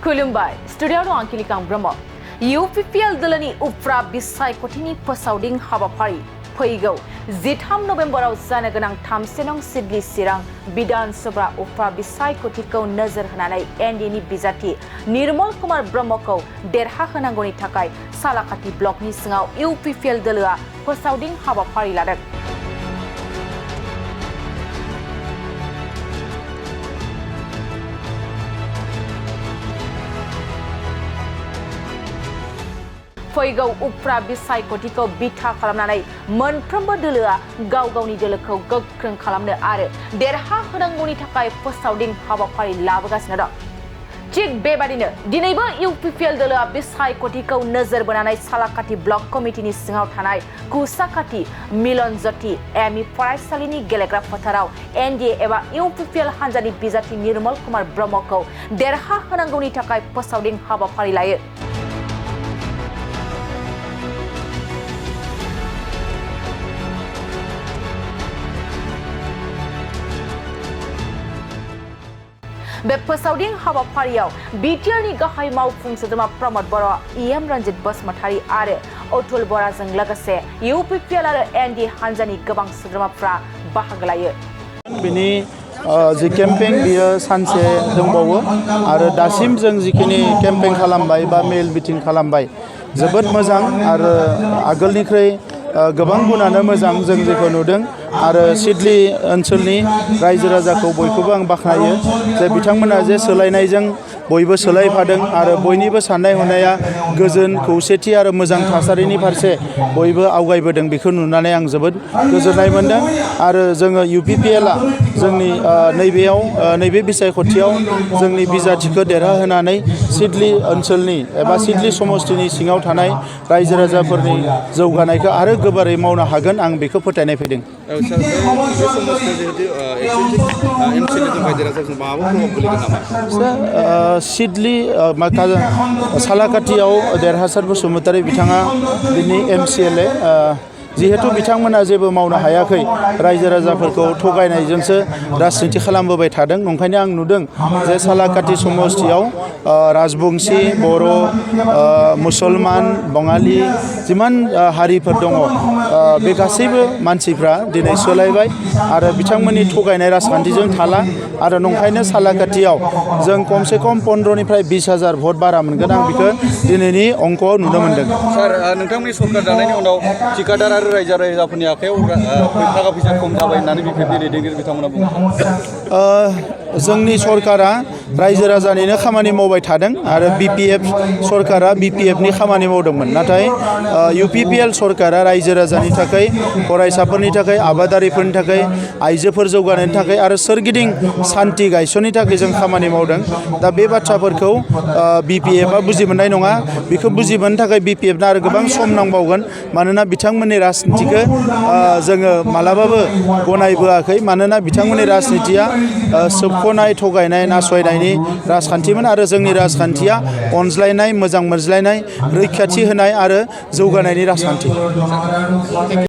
खुलुमबाय स्टुडियाव दं आंखिलिकां ब्रह्म UPPL दलनि उफ्रा बिसायख'थिनि फोसावदिं हाबाफारि फैगौ 13 नभेम्बराव जानो गोनां 3 नं सिडली चिरां बिधान सभा उफ्रा बिसायख'थिखौ नोजोर होनानै एनडिनि बिजाथि निर्मल कुमार ब्रह्मखौ देरहा होनांगौनि थाखाय सालाकाथि ब्लकनि सिङाव UPPL दलोआ फोसावदिं हाबाफारि लादों। फैगौ उफ्रा बिसायख'थिखौ बिथा खालामनानै मोनफ्रोमबो दोलोआ गाव गावनि दोलोखौ गोख्रों खालामनो आरो देरहा होनांगौनि थाखाय फोसावदिं हाबाफारि लाबोगासिनो दं। थिग बेबादिनो दिनैबो UPPL दोलोआ बिसायख'थिखौ नोजोर बोनानै सालाकाथि ब्लक कमिटिनि सिङाव थानाय कुसाकाथि मिलन ज्योति एमइ फरायसालिनि गेलेग्रा फोथाराव एनडिए एबा UPPL हान्जानि बिजाथि निर्मल कुमार ब्रह्मखौ देरहा होनांगौनि थाखाय फोसावदिं हाबाफारि लायो। बे फोसावदिं हाबाफारियाव BTRनि गाहाय मावफुं सोद्रोमा प्रमद बर', EM रन्जित बसुमतारी आरो अतुल बराजों लोगोसे UPPL आरो एनडि हान्जानि गोबां सोद्रोमाफ्रा बाहागो लायो। बिनि जि केम्पेन बियो सानसे दंबावो आरो दासिम जों जिखिनि केम्पेन खालामबाय बा मेल मिटिं खालामबाय जोबोद मोजां आरो आगोलनिख्रुइ गोबां गुणानो मोजां जों जेखौ नुदों आरो सिडली ओनसोलनि रायजो राजाखौ बयखौबो आं बाख्नायो जे बिथांमोना जे सोलायनायजों बयबो सोलायफादों आरो बयनिबो साननाय हनाया गोजोन खौसेथि आरो मोजां थासारिनि फारसे बयबो आवगायबोदों बेखौ नुनानै आं जोबोद गोजोननाय मोनदों आरो जोङो UPPLआ जोंनि नैबे बिसायख'थियाव जोंनि बिजाथिखौ देरहाहोनानै सिडली ओनसोलनि एबा सिडली समष्टिनि सिङाव थानाय रायजो राजाफोरनि जौगानायखौ आरो गोबारै मावनो हागोन आं बेखौ फोथायनाय फैदों। सिडली सालाकाथियाव देरहासार बसुमतारी बिथाङा बिनि MCLA जिहेतु बिथांमोना जेबो मावनो हायाखै रायजो राजाफोरखौ थगायनायजोंसो राजनिति खालामबोबाय थादों ओंखायनो आं नुदों जे सालाकाथि समष्टियाव राजबंशी बर' मुसलमान बङालि जिमान हारिफोर दङ बे गासैबो मानसिफ्रा दिनै सोलायबाय आरो बिथांमोननि थगायनाय राजखान्थिजों थाला आरो नंखायनो सालाकाथियाव जों खमसे खम 15निफ्राय 20,000 भट बारा मोनगोन आं बेखौ दिनैनि अंकआव नुनो मोनदों। सार नोंथांमोननि सरकार दानायनि उनाव थिकादार आरो रायजो राजाफोरनि आखायाव थाखा फैसा खम जाबाय होननानै दैदेनगिरि बिथांमोना बुङो। जोंनि सरकारा रायजो राजानिनो खामानि मावबाय थादों आरो BPF सरकारा BPFनि खामानि मावदोंमोन नाथाय UPPL सरकारा रायजो राजानि थाखाय फरायसाफोरनि थाखाय आबादारिफोरनि थाखाय आइजोफोर जौगानायनि थाखाय आरो सोरगिदिं सान्थि गायसननि थाखाय जों खामानि मावदों। दा बे बाथ्राफोरखौ BPFआ बुजि मोननाय नङा बेखौ बुजि मोननो थाखाय BPFना आरो गोबां सम नांबावगोन मानोना बिथांमोननि राजनितिखौ जोङो मालाबाबो गनायबोआखै मानोना बिथांमोननि राजनितिया सोबख'नाय थगायनाय नासयनायनि राजखान्थिमोन आरो जोंनि राजखान्थिया अनज्लायनाय मोजां मोनज्लायनाय रैखाथि होनाय आरो जौगानायनि राजखान्थि।